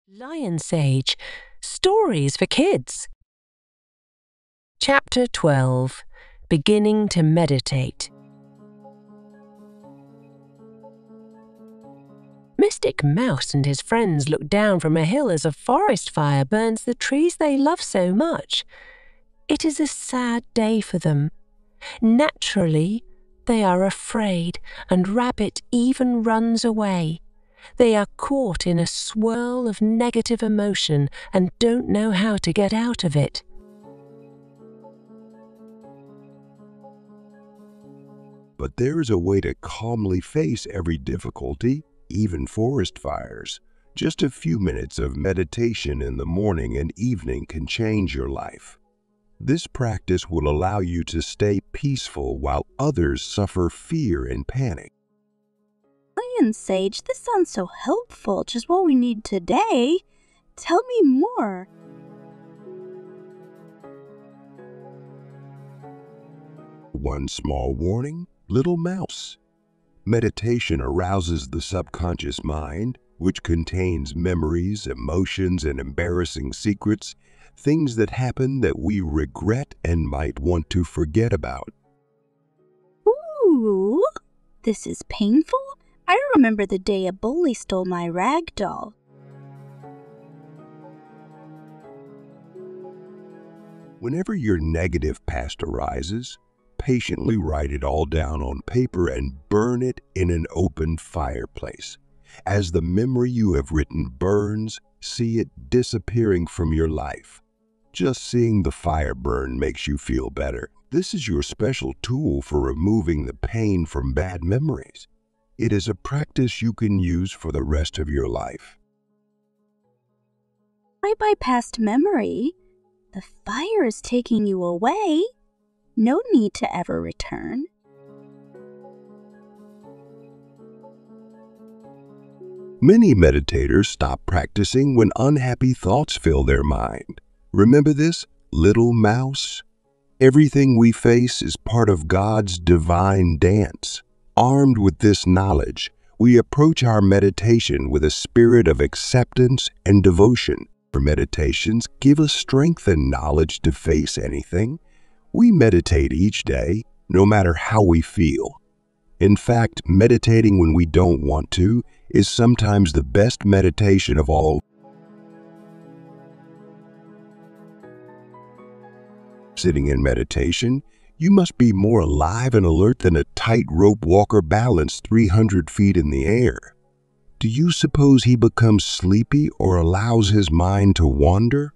Lion Sage, Stories for Kids. Chapter 12, Beginning to Meditate. Mystic Mouse and his friends look down from a hill as a forest fire burns the trees they love so much. It is a sad day for them. Naturally, they are afraid, and Rabbit even runs away. They are caught in a swirl of negative emotion and don't know how to get out of it. But there is a way to calmly face every difficulty, even forest fires. Just a few minutes of meditation in the morning and evening can change your life. This practice will allow you to stay peaceful while others suffer fear and panic. Lion Sage, this sounds so helpful, just what we need today. Tell me more. One small warning, little mouse. Meditation arouses the subconscious mind, which contains memories, emotions, and embarrassing secrets, things that happen that we regret and might want to forget about. Ooh, this is painful? I remember the day a bully stole my rag doll. Whenever your negative past arises, patiently write it all down on paper and burn it in an open fireplace. As the memory you have written burns, see it disappearing from your life. Just seeing the fire burn makes you feel better. This is your special tool for removing the pain from bad memories. It is a practice you can use for the rest of your life. By past memory, the fire is taking you away. No need to ever return. Many meditators stop practicing when unhappy thoughts fill their mind. Remember this, little mouse? Everything we face is part of God's divine dance. Armed with this knowledge, we approach our meditation with a spirit of acceptance and devotion. Our meditations give us strength and knowledge to face anything. We meditate each day, no matter how we feel. In fact, meditating when we don't want to is sometimes the best meditation of all. Sitting in meditation, you must be more alive and alert than a tightrope walker balanced 300 feet in the air. Do you suppose he becomes sleepy or allows his mind to wander?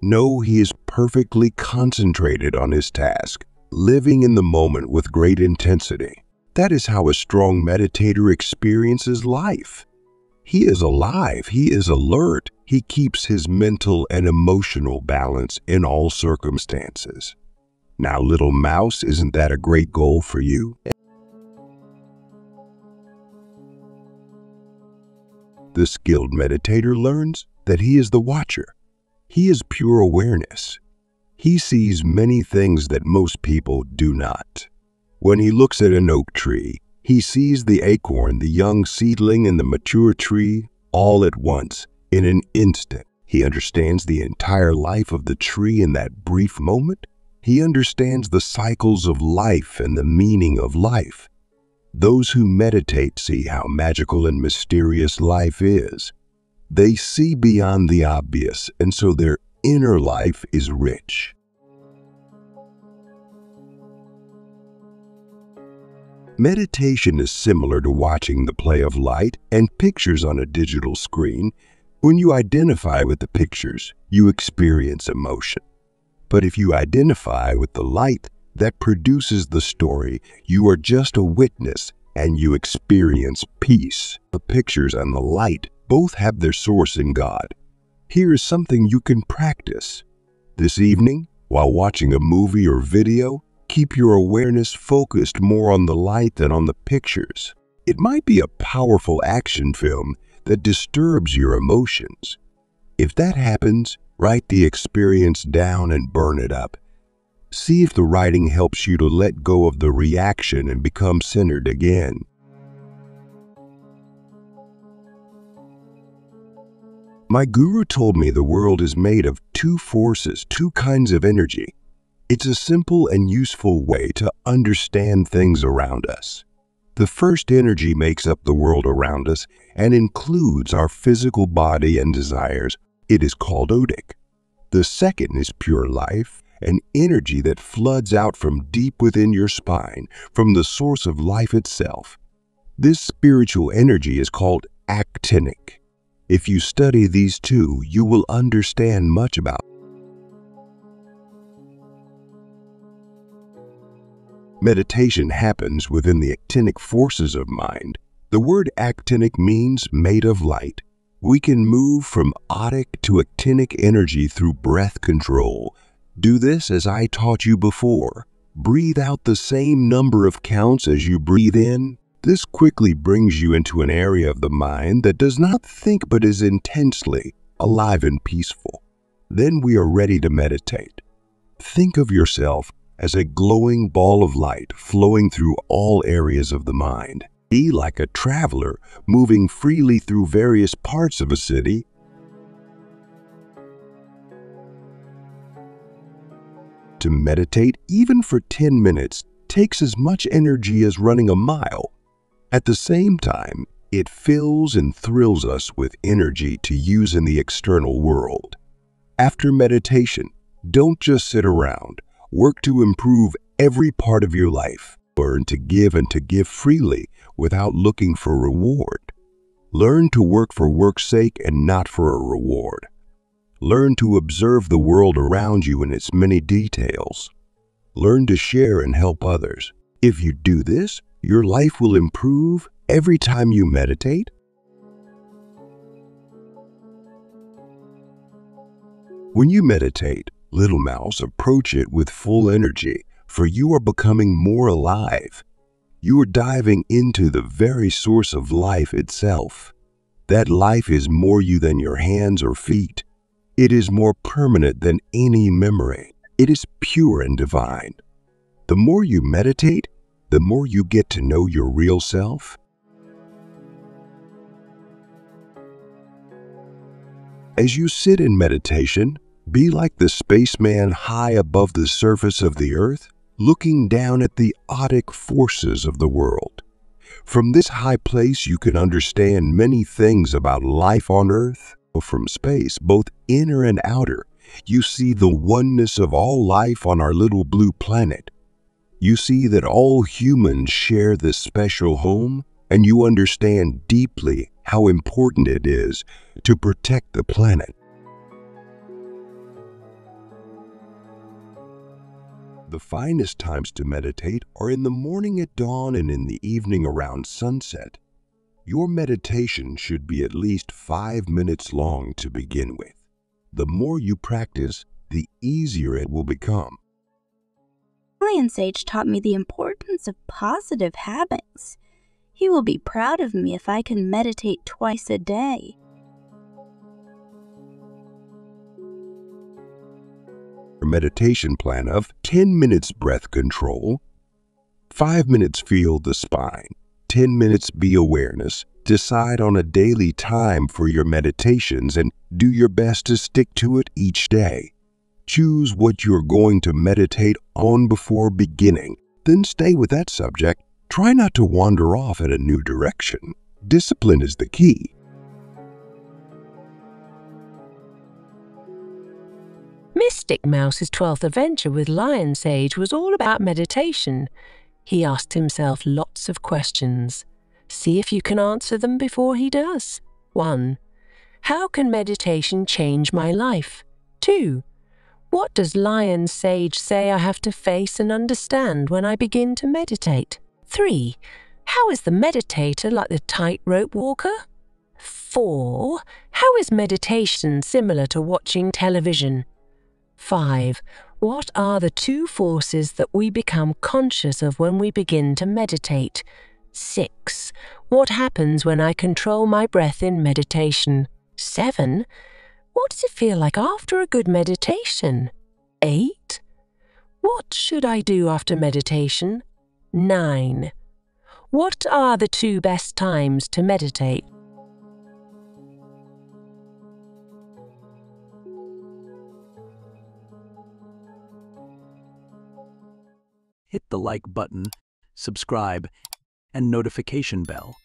No, he is perfectly concentrated on his task, living in the moment with great intensity. That is how a strong meditator experiences life. He is alive, he is alert, he keeps his mental and emotional balance in all circumstances. Now, little mouse, isn't that a great goal for you? The skilled meditator learns that he is the watcher. He is pure awareness. He sees many things that most people do not. When he looks at an oak tree, he sees the acorn, the young seedling, and the mature tree all at once, in an instant. He understands the entire life of the tree in that brief moment. He understands the cycles of life and the meaning of life. Those who meditate see how magical and mysterious life is. They see beyond the obvious, and so their inner life is rich. Meditation is similar to watching the play of light and pictures on a digital screen. When you identify with the pictures, you experience emotion. But if you identify with the light that produces the story, you are just a witness and you experience peace. The pictures and the light both have their source in God. Here is something you can practice. This evening, while watching a movie or video, keep your awareness focused more on the light than on the pictures. It might be a powerful action film that disturbs your emotions. If that happens, write the experience down and burn it up. See if the writing helps you to let go of the reaction and become centered again. My guru told me the world is made of two forces, two kinds of energy. It's a simple and useful way to understand things around us. The first energy makes up the world around us and includes our physical body and desires. It is called odic. The second is pure life, an energy that floods out from deep within your spine, from the source of life itself. This spiritual energy is called actinic. If you study these two, you will understand much about it. Meditation happens within the actinic forces of mind. The word actinic means made of light. We can move from odic to actinic energy through breath control. Do this as I taught you before. Breathe out the same number of counts as you breathe in. This quickly brings you into an area of the mind that does not think but is intensely alive and peaceful. Then we are ready to meditate. Think of yourself as a glowing ball of light flowing through all areas of the mind. Be like a traveler moving freely through various parts of a city. To meditate, even for 10 minutes, takes as much energy as running a mile. At the same time, it fills and thrills us with energy to use in the external world. After meditation, don't just sit around. Work to improve every part of your life. Learn to give and to give freely without looking for reward. Learn to work for work's sake and not for a reward. Learn to observe the world around you in its many details. Learn to share and help others. If you do this, your life will improve every time you meditate. When you meditate, little mouse, approach it with full energy, for you are becoming more alive. You are diving into the very source of life itself. That life is more you than your hands or feet. It is more permanent than any memory. It is pure and divine. The more you meditate, the more you get to know your real self. As you sit in meditation, be like the spaceman high above the surface of the earth, looking down at the odic forces of the world. From this high place, you can understand many things about life on earth. From space, both inner and outer, you see the oneness of all life on our little blue planet. You see that all humans share this special home, and you understand deeply how important it is to protect the planet. The finest times to meditate are in the morning at dawn and in the evening around sunset. Your meditation should be at least 5 minutes long to begin with. The more you practice, the easier it will become. Lion Sage taught me the importance of positive habits. He will be proud of me if I can meditate twice a day. A meditation plan of 10 minutes breath control, 5 minutes feel the spine, 10 minutes be awareness. Decide on a daily time for your meditations and do your best to stick to it each day. Choose what you're going to meditate on before beginning, then stay with that subject. Try not to wander off in a new direction. Discipline is the key. Mystic Mouse's 12th adventure with Lion Sage was all about meditation. He asked himself lots of questions. See if you can answer them before he does. 1. How can meditation change my life? 2. What does Lion Sage say I have to face and understand when I begin to meditate? 3. How is the meditator like the tightrope walker? 4. How is meditation similar to watching television? 5. What are the two forces that we become conscious of when we begin to meditate? 6. What happens when I control my breath in meditation? 7. What does it feel like after a good meditation? 8. What should I do after meditation? 9. What are the two best times to meditate? hit the like button, subscribe, and notification bell